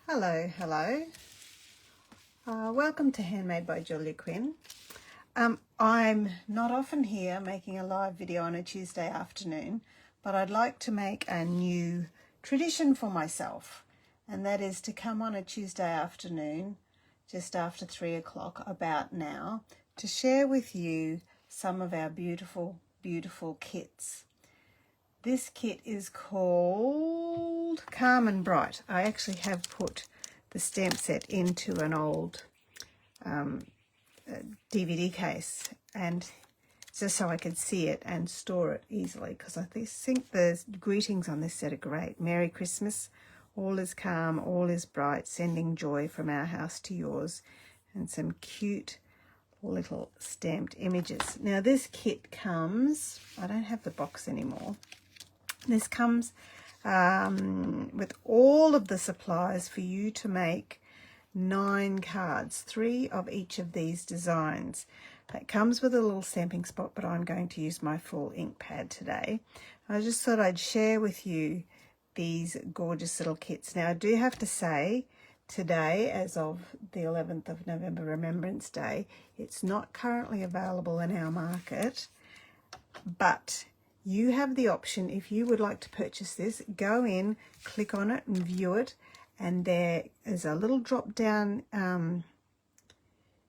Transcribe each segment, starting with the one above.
Hello. Welcome to Handmade by Julia Quinn. I'm not often here making a live video on a Tuesday afternoon, but I'd like to make a new tradition for myself, and that is to come on a Tuesday afternoon, just after 3 o'clock, about now, to share with you some of our beautiful kits. This kit is called Calm and Bright. I actually have put the stamp set into an old DVD case, and just so I could see it and store it easily, because I think the greetings on this set are great. Merry Christmas, all is calm, all is bright, sending joy from our house to yours, and some cute little stamped images. Now this kit comes, I don't have the box anymore. This comes with all of the supplies for you to make 9 cards, 3 of each of these designs. It comes with a little stamping spot, but I'm going to use my full ink pad today. I just thought I'd share with you these gorgeous little kits. Now I do have to say, today, as of the 11th of November, Remembrance Day, it's not currently available in our market, but you have the option, if you would like to purchase this, go in, click on it and view it, and there is a little drop down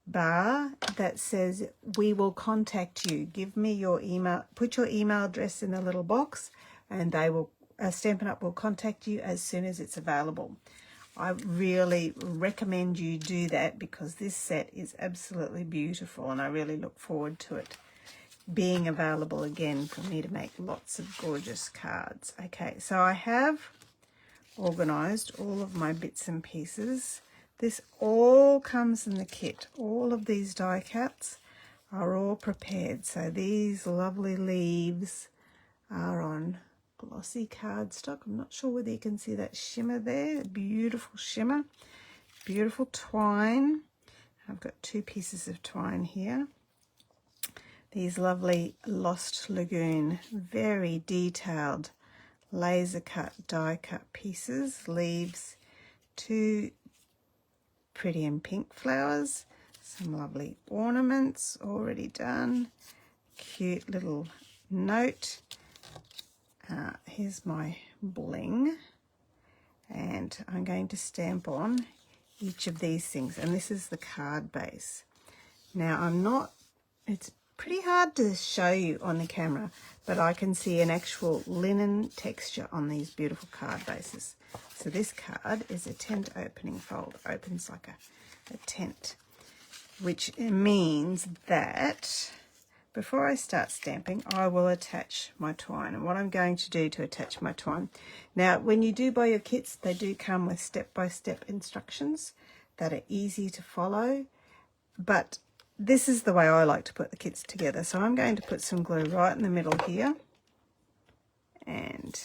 bar that says we will contact you. Give me your email, put your email address in the little box, and they will, Stampin' Up! Will contact you as soon as it's available. I really recommend you do that, because this set is absolutely beautiful and I really look forward to it being available again for me to make lots of gorgeous cards. Okay, so I have organized all of my bits and pieces. This all comes in the kit. All of these die cuts are all prepared. So these lovely leaves are on glossy cardstock. I'm not sure whether you can see that shimmer there. Beautiful shimmer. Beautiful twine. I've got 2 pieces of twine here. These lovely Lost Lagoon, very detailed laser cut, die cut pieces, leaves, 2 pretty and pink flowers, some lovely ornaments already done, cute little note. Here's my bling, and I'm going to stamp on each of these things, and this is the card base. Now it's pretty hard to show you on the camera, but I can see an actual linen texture on these beautiful card bases. So this card is a tent opening fold, opens like a tent, which means that before I start stamping, I will attach my twine. And what I'm going to do to attach my twine, now when you do buy your kits, they do come with step-by-step instructions that are easy to follow, but this is the way I like to put the kits together. So I'm going to put some glue right in the middle here and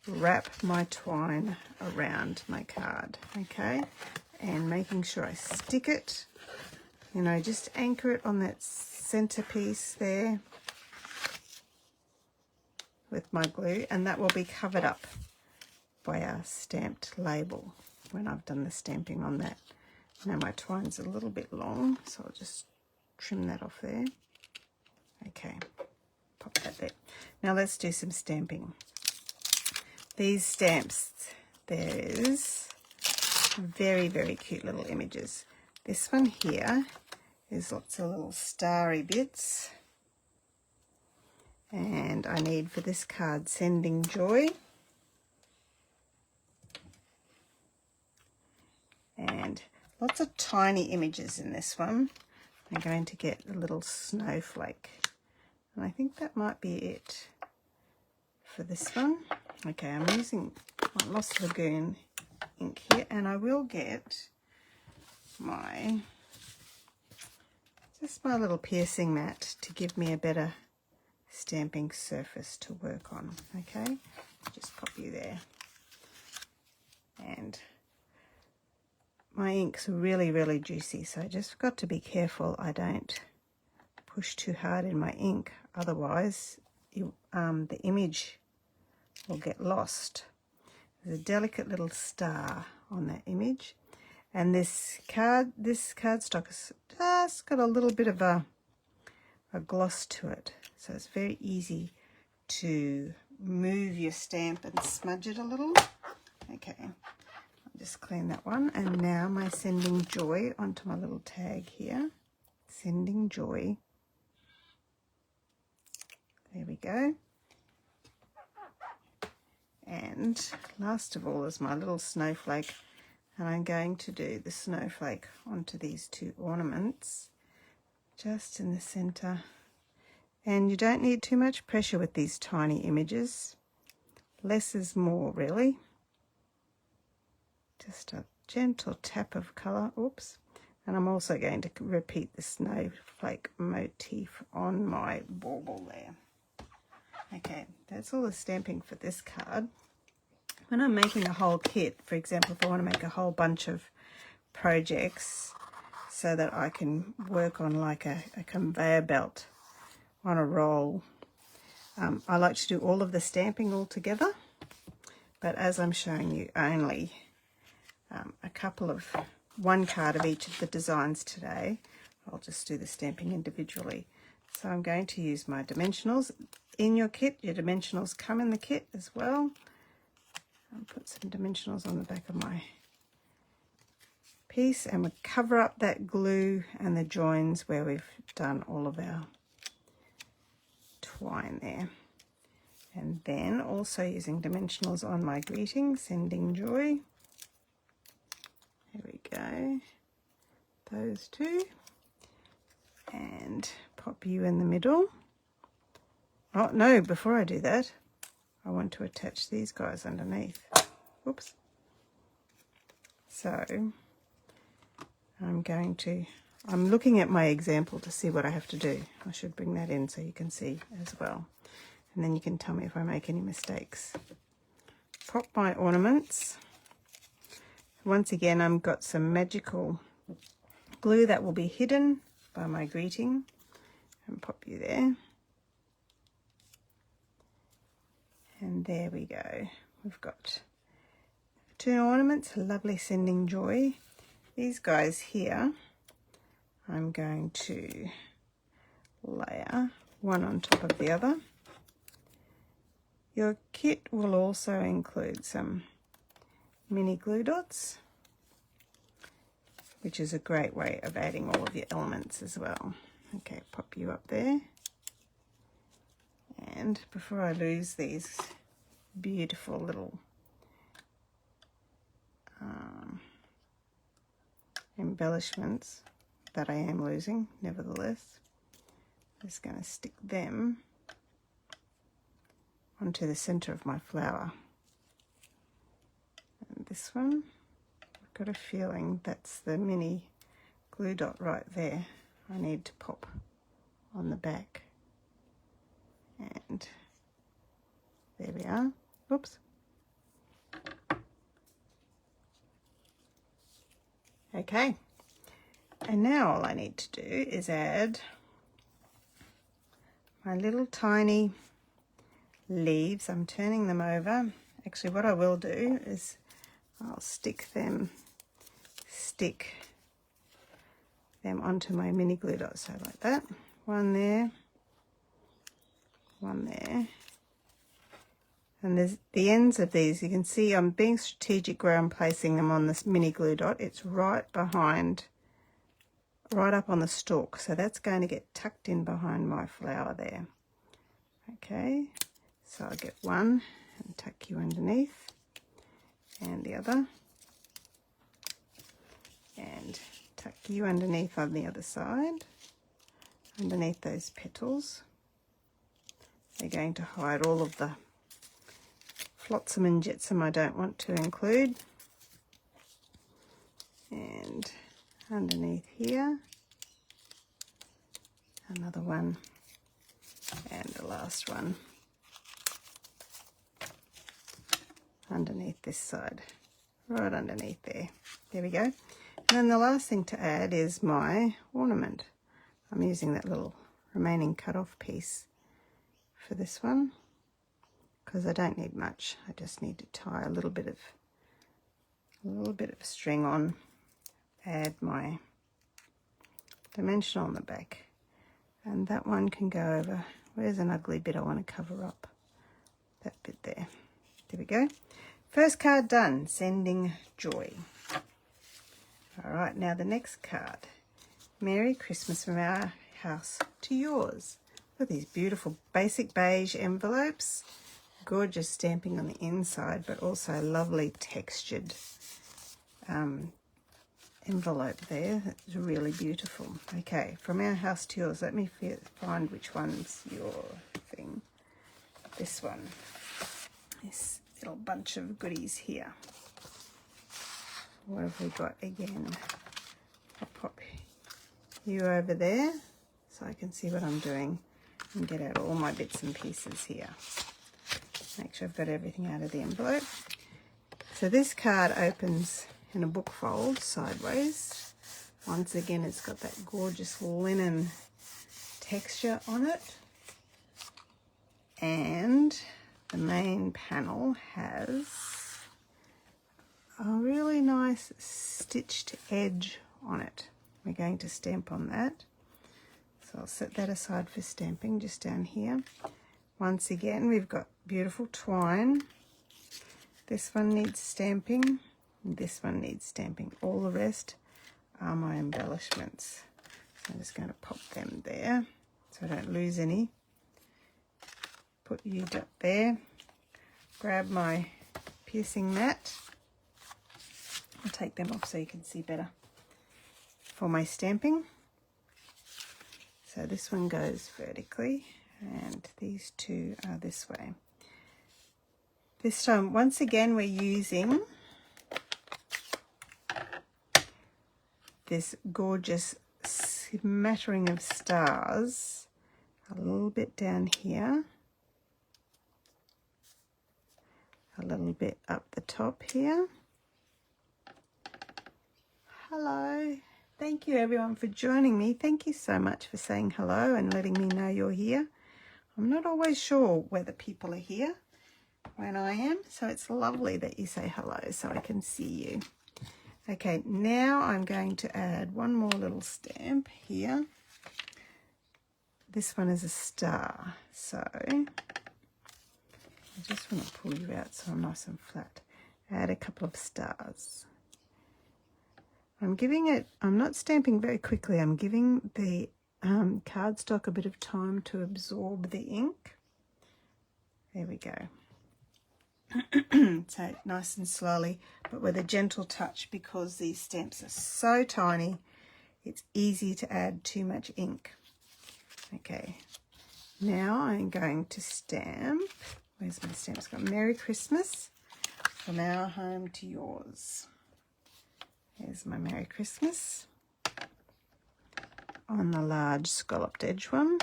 wrap my twine around my card, okay? And making sure I stick it, you know, just anchor it on that centerpiece there with my glue, and that will be covered up by a stamped label when I've done the stamping on that. Now my twine's a little bit long, so I'll just trim that off there. Okay, pop that there. Now let's do some stamping. These stamps, there's very, very cute little images. This one here is lots of little starry bits. And I need for this card, Sending Joy. And lots of tiny images in this one. I'm going to get a little snowflake, and I think that might be it for this one. Okay, I'm using my Lost Lagoon ink here, and I will get just my little piercing mat to give me a better stamping surface to work on. Okay, just pop you there. And my ink's really, really juicy, so I just got to be careful I don't push too hard in my ink, otherwise the image will get lost. There's a delicate little star on that image. And this cardstock has just got a little bit of a gloss to it, so it's very easy to move your stamp and smudge it a little. Okay, I'll just clean that one. And now my Sending Joy onto my little tag here. Sending Joy. There we go. And last of all is my little snowflake, and I'm going to do the snowflake onto these two ornaments just in the center. And you don't need too much pressure with these tiny images. Less is more, really. Just a gentle tap of color. Oops. And I'm also going to repeat the snowflake motif on my bauble there. Okay, that's all the stamping for this card. When I'm making a whole kit, for example, if I want to make a whole bunch of projects so that I can work on like a conveyor belt on a roll, I like to do all of the stamping all together. But as I'm showing you only one card of each of the designs today, I'll just do the stamping individually. So I'm going to use my dimensionals. In your kit, your dimensionals come in the kit as well. I'll put some dimensionals on the back of my piece, and we'll cover up that glue and the joins where we've done all of our twine there. And then also using dimensionals on my greeting, Sending Joy. There we go. Those two. And pop you in the middle. Oh no, before I do that, I want to attach these guys underneath. Oops. So I'm looking at my example to see what I have to do. I should bring that in so you can see as well. And then you can tell me if I make any mistakes. Pop my ornaments. Once again, I've got some magical glue that will be hidden by my greeting. And pop you there. And there we go. We've got two ornaments, lovely Sending Joy. These guys here, I'm going to layer one on top of the other. Your kit will also include some mini glue dots, which is a great way of adding all of your elements as well. Okay, pop you up there. And before I lose these beautiful little embellishments that I am losing, nevertheless, I'm just going to stick them onto the center of my flower. And this one, I've got a feeling that's the mini glue dot right there. I need to pop on the back. And there we are. Oops. Okay. And now all I need to do is add my little tiny leaves. I'm turning them over. Actually, what I will do is I'll stick them onto my mini glue dots. So like that. One there. One there. And there's the ends of these, you can see I'm being strategic where I'm placing them on this mini glue dot. It's right behind, right up on the stalk, so that's going to get tucked in behind my flower there. Okay, so I'll get one and tuck you underneath, and the other, and tuck you underneath on the other side, underneath those petals. They're going to hide all of the flotsam and jetsam I don't want to include. And underneath here, another one, and the last one underneath this side, right underneath there. There we go. And then the last thing to add is my ornament. I'm using that little remaining cut off piece for this one because I don't need much. I just need to tie a little bit of a little bit of string on, add my dimension on the back, and that one can go over. Where's an ugly bit I want to cover up? That bit there. There we go. First card done, sending joy. All right, now the next card. Merry Christmas from our house to yours. Look at these beautiful basic beige envelopes. Gorgeous stamping on the inside, but also lovely textured envelope there. That's really beautiful. Okay, from our house to yours. Let me find which one's your thing. This one. This little bunch of goodies here. What have we got again? I'll pop you over there so I can see what I'm doing and get out all my bits and pieces here. Make sure I've got everything out of the envelope. So this card opens in a book fold sideways. Once again, it's got that gorgeous linen texture on it. And the main panel has a really nice stitched edge on it. We're going to stamp on that. So I'll set that aside for stamping just down here. Once again, we've got beautiful twine. This one needs stamping. This one needs stamping. All the rest are my embellishments. So I'm just going to pop them there so I don't lose any. Put you up there. Grab my piercing mat. I'll take them off so you can see better for my stamping. So this one goes vertically and these two are this way. This time, once again, we're using this gorgeous smattering of stars, a little bit down here, a little bit up the top here. Hello. Thank you everyone for joining me. Thank you so much for saying hello and letting me know you're here. I'm not always sure whether people are here when I am, so it's lovely that you say hello so I can see you. Okay, now I'm going to add one more little stamp here. This one is a star, so I just want to pull you out so I'm nice and flat. Add a couple of stars. I'm giving it, I'm not stamping very quickly, I'm giving the cardstock a bit of time to absorb the ink. There we go. So nice and slowly, but with a gentle touch, because these stamps are so tiny, it's easy to add too much ink. Okay, now I'm going to stamp. Where's my stamp? It's got Merry Christmas from our home to yours. Here's my Merry Christmas on the large scalloped edge one.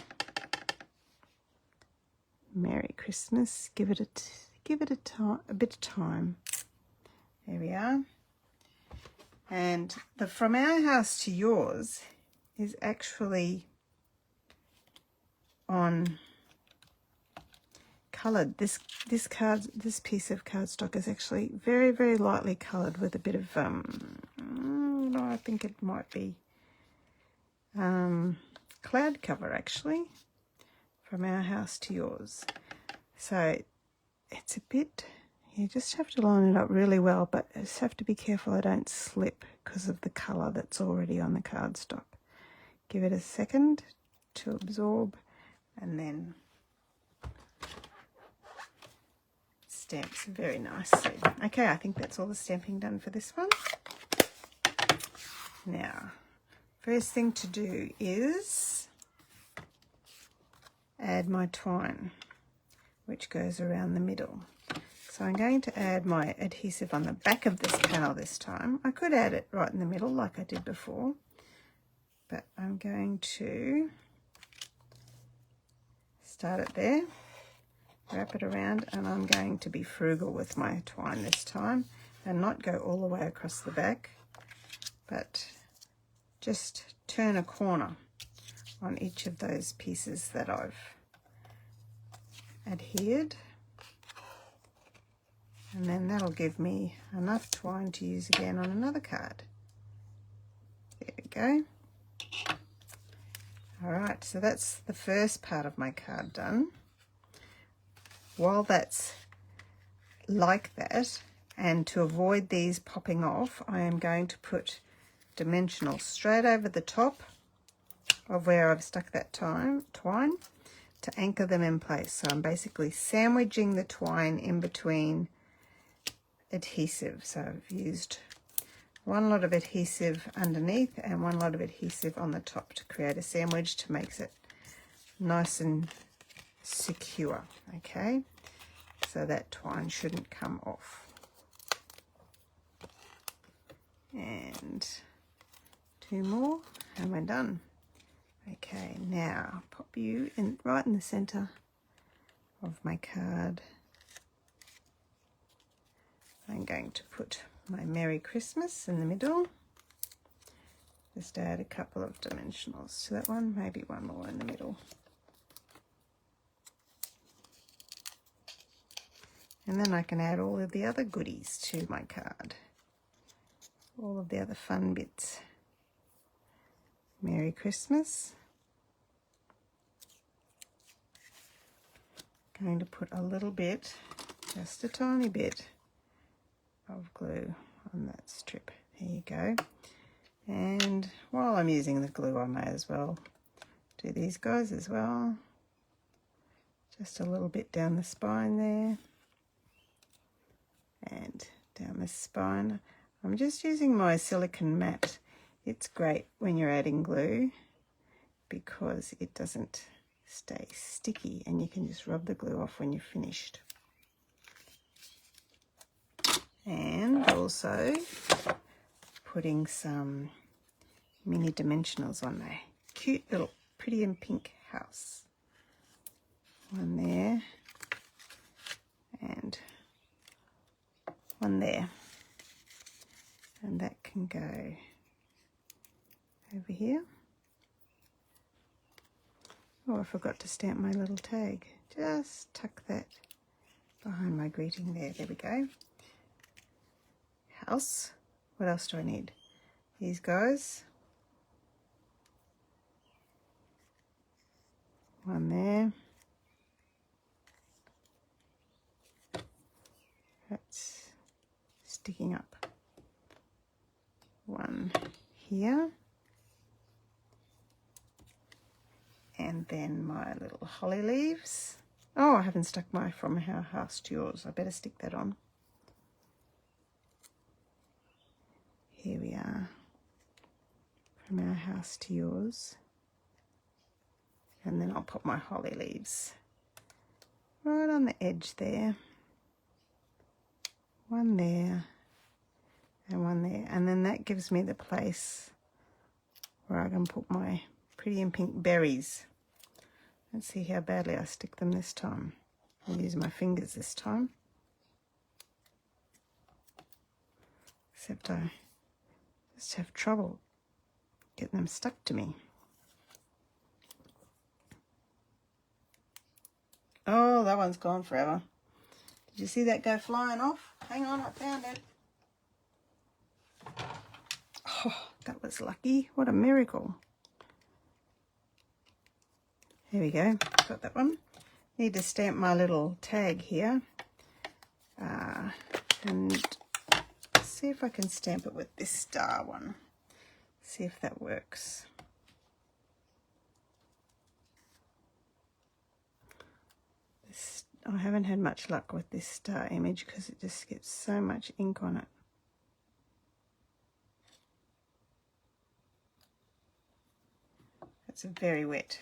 Merry Christmas. Give it a bit of time. There we are. And the from our house to yours is actually on coloured. This piece of cardstock is actually very, very lightly coloured with a bit of I think it might be cloud cover actually, from our house to yours. So it's a bit, you just have to line it up really well, but I just have to be careful I don't slip because of the colour that's already on the cardstock. Give it a second to absorb and then stamps very nicely. Okay, I think that's all the stamping done for this one. Now, first thing to do is add my twine, which goes around the middle. So I'm going to add my adhesive on the back of this panel this time. I could add it right in the middle like I did before, but I'm going to start it there, wrap it around, and I'm going to be frugal with my twine this time and not go all the way across the back, but just turn a corner on each of those pieces that I've adhered. And then that'll give me enough twine to use again on another card. There we go. All right, so that's the first part of my card done. While that's like that, and to avoid these popping off, I am going to put dimensional straight over the top of where I've stuck that twine to anchor them in place. So I'm basically sandwiching the twine in between adhesive. So I've used one lot of adhesive underneath and one lot of adhesive on the top to create a sandwich to make it nice and secure. Okay, so that twine shouldn't come off. And two more and we're done. Okay, now pop you in right in the center of my card. I'm going to put my Merry Christmas in the middle. Just add a couple of dimensionals to that one, maybe one more in the middle. And then I can add all of the other goodies to my card. All of the other fun bits. Merry Christmas. Going to put a little bit, just a tiny bit of glue on that strip. There you go. And while I'm using the glue, I may as well do these guys as well. Just a little bit down the spine there. And down the spine. I'm just using my silicone mat. It's great when you're adding glue because it doesn't stay sticky and you can just rub the glue off when you're finished. And also putting some mini dimensionals on my cute little pretty and pink house. One there and one there. And that can go over here. Oh, I forgot to stamp my little tag. Just tuck that behind my greeting there. There we go. House. What else do I need? These guys. One there. That's sticking up. One here. And then my little holly leaves. Oh, I haven't stuck my from our house to yours. I better stick that on. Here we are. From our house to yours. And then I'll put my holly leaves right on the edge there. One there and one there. And then that gives me the place where I can put my pretty and pink berries. Let's see how badly I stick them this time. I'll use my fingers this time. Except I just have trouble getting them stuck to me. Oh, that one's gone forever. Did you see that go flying off? Hang on, I found it. Oh, that was lucky. What a miracle. There we go, got that one. Need to stamp my little tag here. And see if I can stamp it with this star one. See if that works. I haven't had much luck with this star image because it just gets so much ink on it. It's very wet.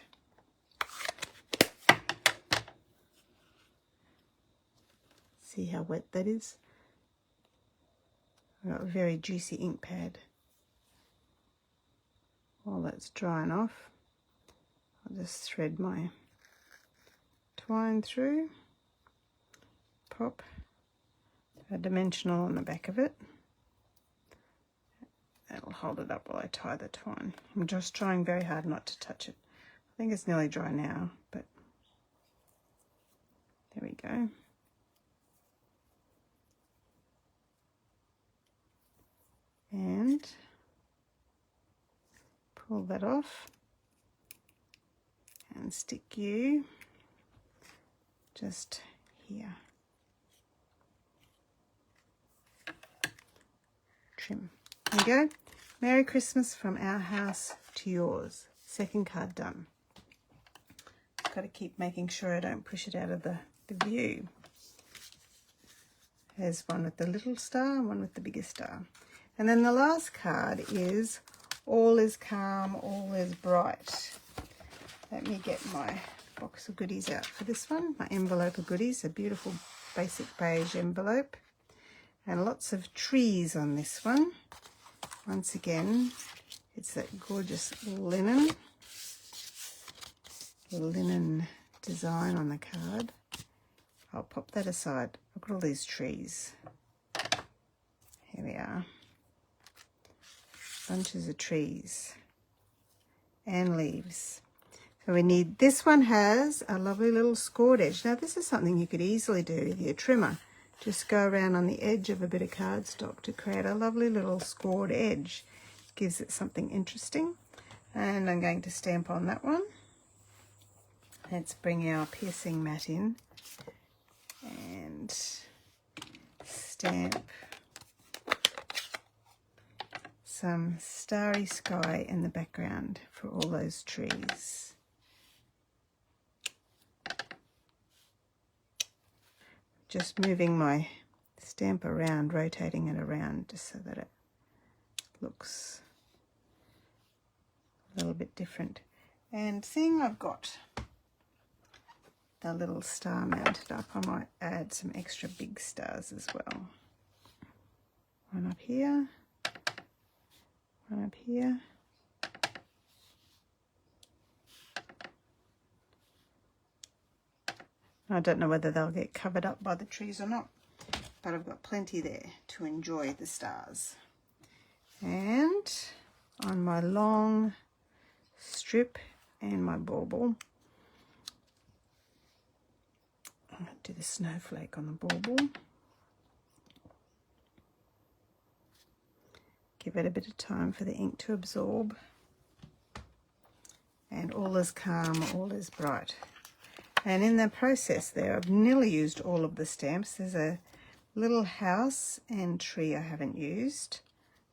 See how wet that is? I've got a very juicy ink pad. While that's drying off, I'll just thread my twine through, pop a dimensional on the back of it. That'll hold it up while I tie the twine. I'm just trying very hard not to touch it. I think it's nearly dry now, but there we go. pull that off and stick you just here. Trim. There you go. Merry Christmas from our house to yours. Second card done. Got to keep making sure I don't push it out of the view. There's one with the little star and one with the bigger star. And then the last card is all is calm, all is bright. Let me get my box of goodies out for this one. My envelope of goodies, a beautiful basic beige envelope. And lots of trees on this one. Once again, it's that gorgeous linen design on the card. I'll pop that aside. Look at all these trees. Here we are. Bunches of trees and leaves. So we need, this one has a lovely little scored edge. Now this is something you could easily do with your trimmer. Just go around on the edge of a bit of cardstock to create a lovely little scored edge. Gives it something interesting. And I'm going to stamp on that one. Let's bring our piercing mat in and stamp some starry sky in the background for all those trees. Just moving my stamp around, rotating it around just so that it looks a little bit different. And seeing I've got the little star mounted up, I might add some extra big stars as well. One up here, one up here. I don't know whether they'll get covered up by the trees or not, but I've got plenty there to enjoy the stars. And on my long strip and my bauble, I'm going to do the snowflake on the bauble. Give it a bit of time for the ink to absorb. And all is calm, all is bright. And in the process there, I've nearly used all of the stamps. There's a little house and tree I haven't used,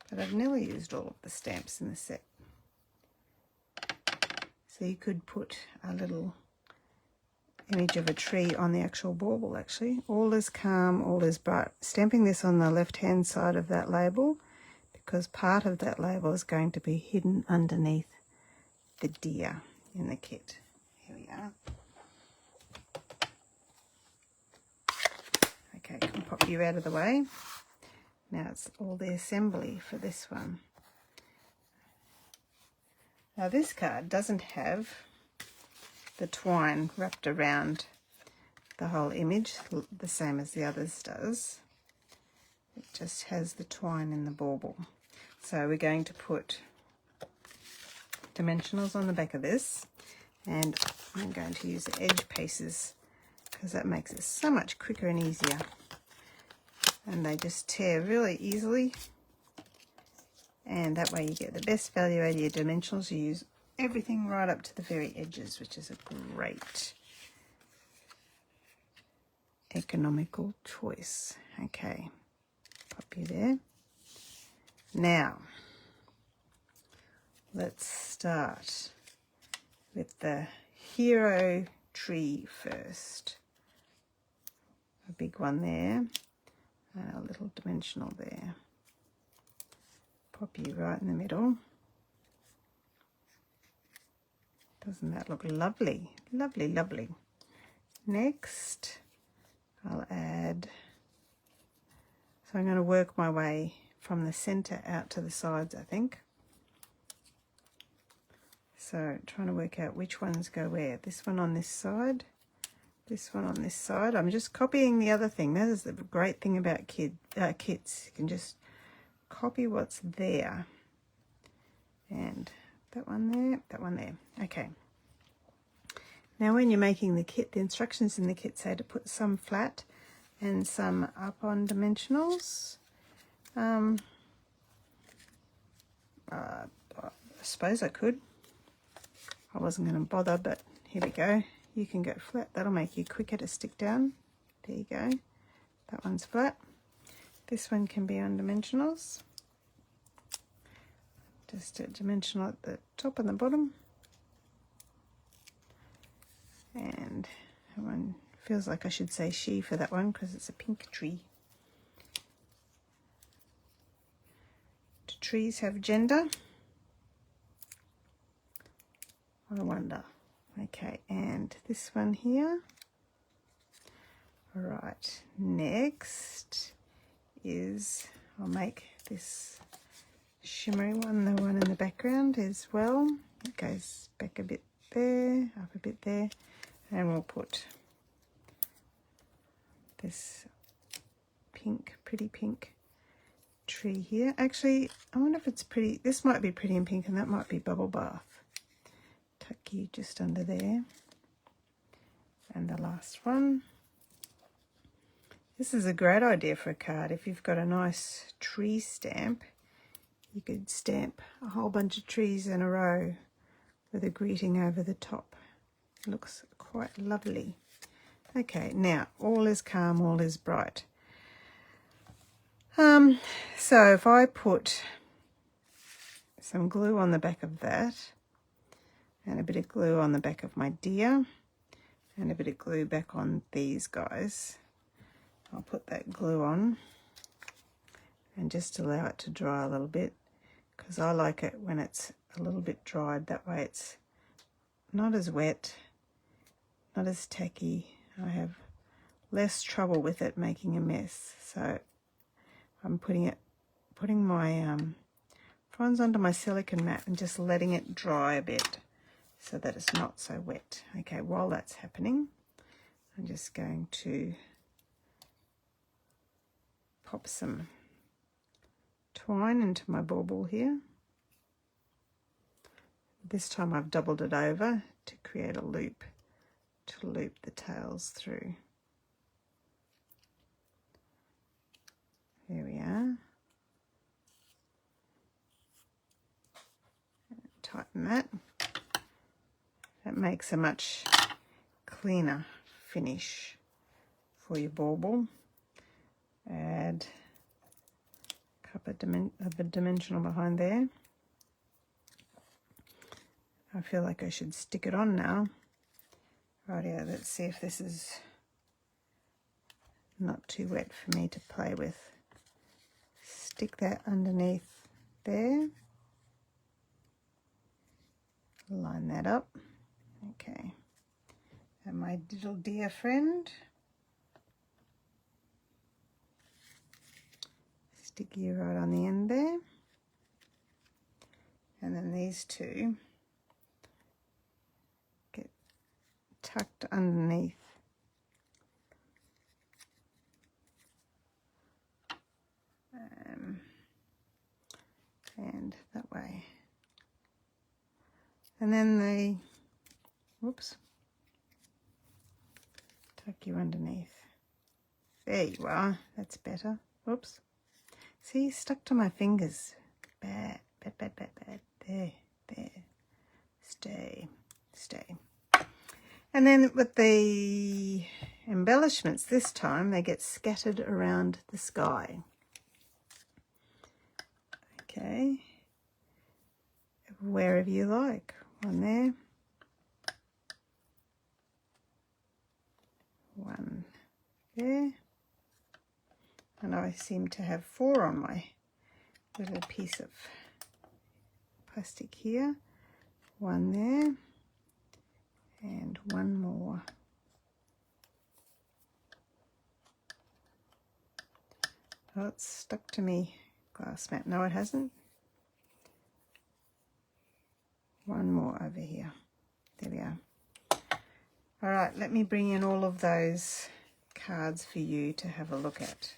but I've nearly used all of the stamps in the set. So you could put a little image of a tree on the actual bauble actually. All is calm, all is bright. Stamping this on the left-hand side of that label because part of that label is going to be hidden underneath the deer in the kit. Here we are. Okay, I can pop you out of the way. Now it's all the assembly for this one. Now this card doesn't have the twine wrapped around the whole image, the same as the others does. It just has the twine in the bauble. So we're going to put dimensionals on the back of this, and I'm going to use the edge pieces because that makes it so much quicker and easier. And they just tear really easily, and that way you get the best value out of your dimensionals. You use everything right up to the very edges, which is a great economical choice. Okay, pop you there. Now let's start with the hero tree first. A big one there and a little dimensional there. Pop you right in the middle. Doesn't that look lovely? Lovely, lovely. Next, I'll add, so I'm going to work my way from the center out to the sides, I think. So trying to work out which ones go where. This one on this side, this one on this side. I'm just copying the other thing. That is the great thing about kits. You can just copy what's there. And that one there, that one there. Okay. Now when you're making the kit, the instructions in the kit say to put some flat and some up on dimensionals. suppose I could. I wasn't going to bother, but here we go. You can go flat. That'll make you quicker to stick down. There you go. That one's flat. This one can be on dimensionals. Just a dimensional at the top and the bottom. And that one feels like I should say she for that one because it's a pink tree. Do trees have gender? I wonder. Okay, and this one here. All right, next is, I'll make this shimmery one, the one in the background as well. It goes back a bit there, up a bit there, and we'll put this pink, pretty pink tree here. Actually, I wonder if it's pretty, this might be pretty in pink and that might be bubble bath. Tuck you just under there. And the last one. This is a great idea for a card. If you've got a nice tree stamp, you could stamp a whole bunch of trees in a row with a greeting over the top. It looks quite lovely. Okay, now all is calm, all is bright. So if I put some glue on the back of that, and a bit of glue on the back of my deer, and a bit of glue back on these guys, I'll put that glue on and just allow it to dry a little bit, because I like it when it's a little bit dried. That way it's not as wet, not as tacky. I have less trouble with it making a mess. So I'm putting my fronds onto my silicone mat and just letting it dry a bit so that it's not so wet. Okay, while that's happening, I'm just going to pop some twine into my bauble here. This time I've doubled it over to create a loop, to loop the tails through. There we are. Tighten that. That makes a much cleaner finish for your bauble. Add a couple of a dimensional behind there. I feel like I should stick it on now. Rightio, let's see if this is not too wet for me to play with. Stick that underneath there. Line that up. Okay. And my little dear friend. Stick you right on the end there. And then these two get tucked underneath. And that way. And then the, whoops, tuck you underneath. There you are, that's better. Whoops. See, stuck to my fingers. Bad, bad, bad, bad, bad. There, there. Stay, stay. And then with the embellishments, this time they get scattered around the sky. Okay. Wherever you like. One there. One there. And I seem to have 4 on my little piece of plastic here. One there. And one more. Oh, it's stuck to me glass mat. No, it hasn't. One more over here. There we are. All right, let me bring in all of those cards for you to have a look at.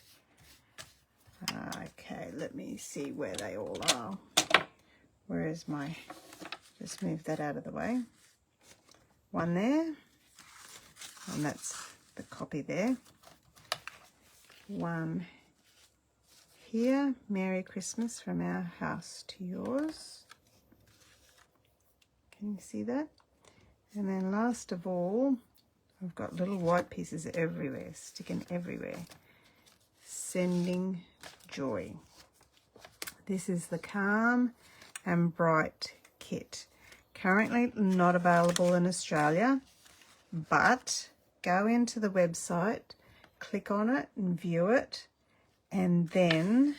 Okay, let me see where they all are. Where is my, just move that out of the way. One there, and that's the copy there. One here, Merry Christmas from our house to yours. Can you see that? And then last of all, I've got little white pieces everywhere, sticking everywhere. Sending Joy. This is the Calm and Bright kit. Currently not available in Australia, but go into the website, click on it and view it, and then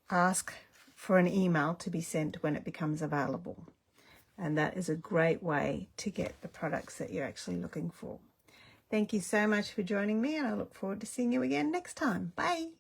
ask for an email to be sent when it becomes available. And that is a great way to get the products that you're actually looking for. Thank you so much for joining me, and I look forward to seeing you again next time. Bye.